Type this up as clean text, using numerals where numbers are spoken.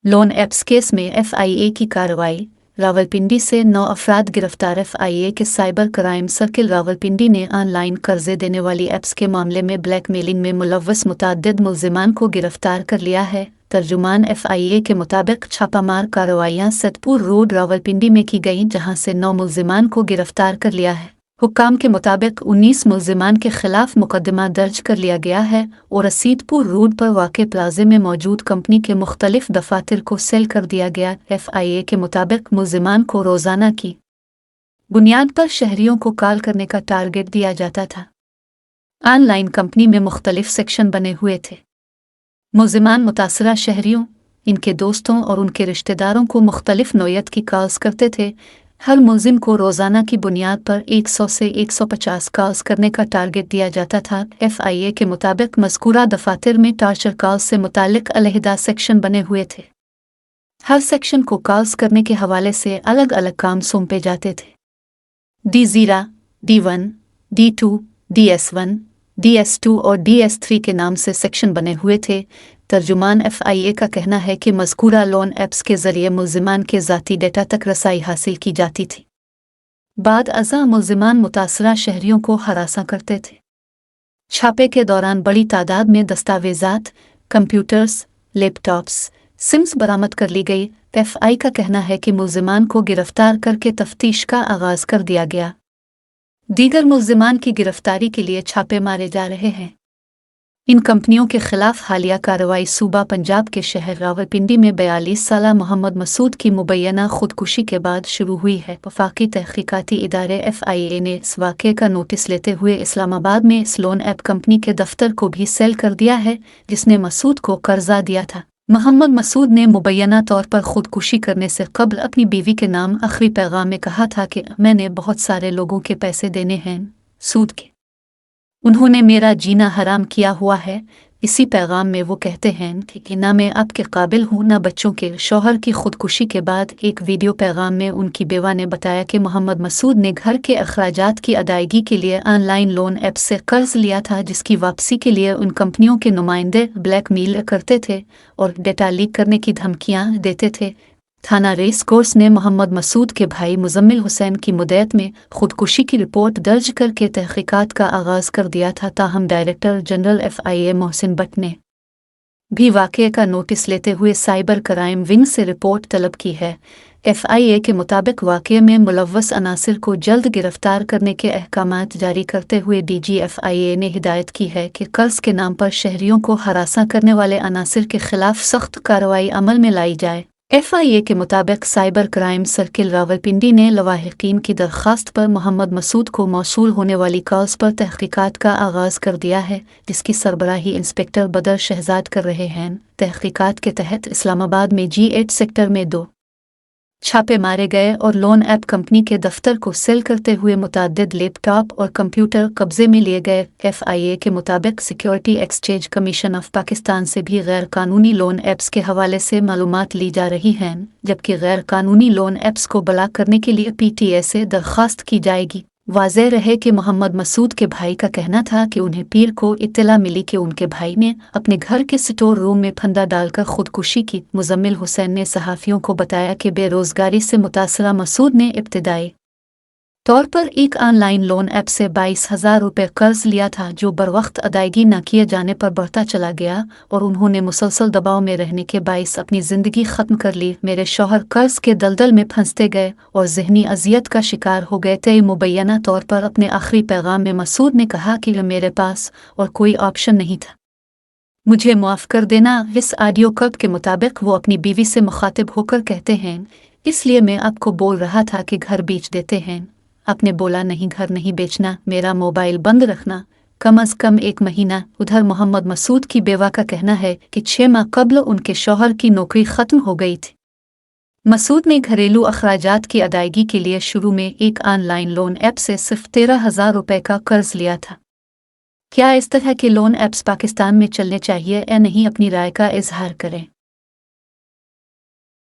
Loan apps case में FIA की कार्रवाई। रावलपिंडी से 9 अफराद गिरफ्तार। एफआईए के साइबर क्राइम सर्किल रावलपिंडी ने ऑनलाइन कर्जे देने वाली एप्स के मामले में ब्लैकमेलिंग में मुलव्वस मुतअद्दिद मुल्जिमान को गिरफ्तार कर लिया है। तर्जुमान एफआईए के मुताबिक छापामार कार्रवाइयां सतपुर रोड रावलपिंडी में की गईं, जहां से 9 मुल्जिमान को गिरफ्तार कर लिया है। हुक्काम के मुताबिक 19 मुल्जिमान के खिलाफ मुकदमा दर्ज कर लिया गया है और रसीदपुर रोड पर वाक़े प्लाजे में मौजूद कंपनी के मुख्तलिफ दफातर को सेल कर दिया गया। एफआईए के मुताबिक मुल्जिमान को रोज़ाना की बुनियाद पर शहरियों को कॉल करने का टारगेट दिया जाता था। ऑनलाइन कंपनी में मुख्तलिफ सेक्शन बने हुए थे। मुल्जिमान मुतासरा शहरियों, इनके दोस्तों और उनके रिश्तेदारों को मुख्तलिफ नौयत की कॉल्स करते थे। हर मुल्जिम को रोज़ाना की बुनियाद पर 100 से 150 कॉल्स करने का टारगेट दिया जाता था। एफआईए के मुताबिक मज़कूरा दफातर में टार्चर कॉल्स से मुतालिक अलहदा सेक्शन बने हुए थे। हर सेक्शन को कॉल्स करने के हवाले से अलग अलग काम सौंपे जाते थे। D0, D1, D2, DS1, DS2 और DS3 के नाम से सेक्शन बने हुए थे। तर्जुमान एफआईए का कहना है कि मज़कूरा लोन एप्स के ज़रिए मुल्जिमान के ज़ाती डेटा तक रसाई हासिल की जाती थी। बाद अज़ा मुल्जिमान मुतासरा शहरियों को हरासा करते थे। छापे के दौरान बड़ी तादाद में दस्तावेज़ात, कंप्यूटर्स, लैपटॉप्स, सिम्स बरामद कर ली गई। एफआई का कहना है कि मुल्जिमान को गिरफ्तार करके तफ्तीश का आगाज़ कर दिया गया। दीगर मुल्जिमान की गिरफ्तारी के लिए छापे मारे जा रहे हैं। इन कंपनियों के खिलाफ हालिया कार्रवाई सूबा पंजाब के शहर रावलपिंडी में 42 साला मोहम्मद मसूद की मुबैना खुदकुशी के बाद शुरू हुई है। वफाकी तहकीकाती इदारे एफआईए ने इस वाक़े का नोटिस लेते हुए इस्लामाबाद में इस लोन ऐप कंपनी के दफ्तर को भी सेल कर दिया है, जिसने मसूद को कर्जा दिया था। मोहम्मद मसूद ने मुबैना तौर पर खुदकुशी करने से कबल अपनी बीवी के नाम आखिरी पैगाम में कहा था कि मैंने बहुत सारे लोगों के पैसे देने हैं, सूद के। उन्होंने मेरा जीना हराम किया हुआ है। इसी पैगाम में वो कहते हैं कि ना मैं आपके काबिल हूँ ना बच्चों के। शौहर की खुदकुशी के बाद एक वीडियो पैगाम में उनकी बेवा ने बताया कि मोहम्मद मसूद ने घर के अखराजात की अदायगी के लिए ऑनलाइन लोन ऐप से कर्ज लिया था, जिसकी वापसी के लिए उन कंपनियों के नुमाइंदे ब्लैकमेल करते थे और डेटा लीक करने की धमकियाँ देते थे। थाना रेस कोर्स ने मोहम्मद मसूद के भाई मुजम्मिल हुसैन की मुद्दत में खुदकुशी की रिपोर्ट दर्ज करके तहकीकात का आगाज़ कर दिया था। ताहम director general FIA Mohsin Butt ने भी वाक़े का नोटिस लेते हुए साइबर क्राइम विंग से रिपोर्ट तलब की है। एफआईए के मुताबिक वाक़े में मुलव्वस अनासिर को जल्द गिरफ्तार करने के अहकामात जारी करते हुए डीजी एफआईए ने हिदायत की है कि कर्ज के नाम पर शहरियों को हरासा करने वाले अनासिर के खिलाफ सख्त कार्रवाई अमल में लाई जाए। एफआईए के मुताबिक साइबर क्राइम सर्किल रावलपिंडी ने लवाहिकीन की दरख्वास्त पर मोहम्मद मसूद को मौसूल होने वाली कॉल्स पर तहकीकात का आगाज़ कर दिया है, जिसकी सरबराही इंस्पेक्टर बदर शहजाद कर रहे हैं। तहकीकात के तहत इस्लामाबाद में G8 सेक्टर में 2 छापे मारे गए और लोन ऐप कंपनी के दफ्तर को सेल करते हुए मुतअद्दिद लैपटॉप और कंप्यूटर कब्जे में लिए गए। एफआईए के मुताबिक security exchange commission of Pakistan से भी गैर कानूनी लोन ऐप्स के हवाले से मालूमात ली जा रही हैं, जबकि गैर कानूनी लोन ऐप्स को ब्लॉक करने के लिए पीटीए से दरख्वास्त की जाएगी। वाज़ेह रहे कि मोहम्मद मसूद के भाई का कहना था कि उन्हें पीर को इत्तला मिली कि उनके भाई ने अपने घर के स्टोर रूम में फंदा डालकर खुदकुशी की। मुजम्मिल हुसैन ने सहाफ़ियों को बताया कि बेरोज़गारी से मुतासरा मसूद ने इब्तिदाई तौर पर एक ऑनलाइन लोन ऐप से 22,000 रुपये कर्ज लिया था, जो बरवक्त अदायगी न किए जाने पर बढ़ता चला गया और उन्होंने मुसलसल दबाव में रहने के बाइस अपनी ज़िंदगी ख़त्म कर ली। मेरे शौहर कर्ज के दलदल में फंसते गए और ज़हनी अजियत का शिकार हो गए थे। मुबैना तौर पर अपने आखिरी पैगाम में मसूद ने कहा कि मेरे पास और कोई ऑप्शन नहीं था, मुझे माफ़ कर देना। इस ऑडियो क्लिप के मुताबिक वो अपनी बीवी से मुखातिब होकर कहते हैं, इसलिए मैं आपको बोल रहा था कि घर बेच देते हैं। आपने बोला नहीं, घर नहीं बेचना, मेरा मोबाइल बंद रखना, कम अज़ कम 1 महीना। उधर मोहम्मद मसूद की बेवा का कहना है कि 6 माह कबल उनके शौहर की नौकरी ख़त्म हो गई थी। मसूद ने घरेलू अखराजात की अदायगी के लिए शुरू में एक ऑनलाइन लोन ऐप से सिर्फ 13,000 रुपये का कर्ज लिया था। क्या इस तरह के लोन ऐप्स पाकिस्तान में चलने चाहिए या नहीं? अपनी राय का इजहार करें।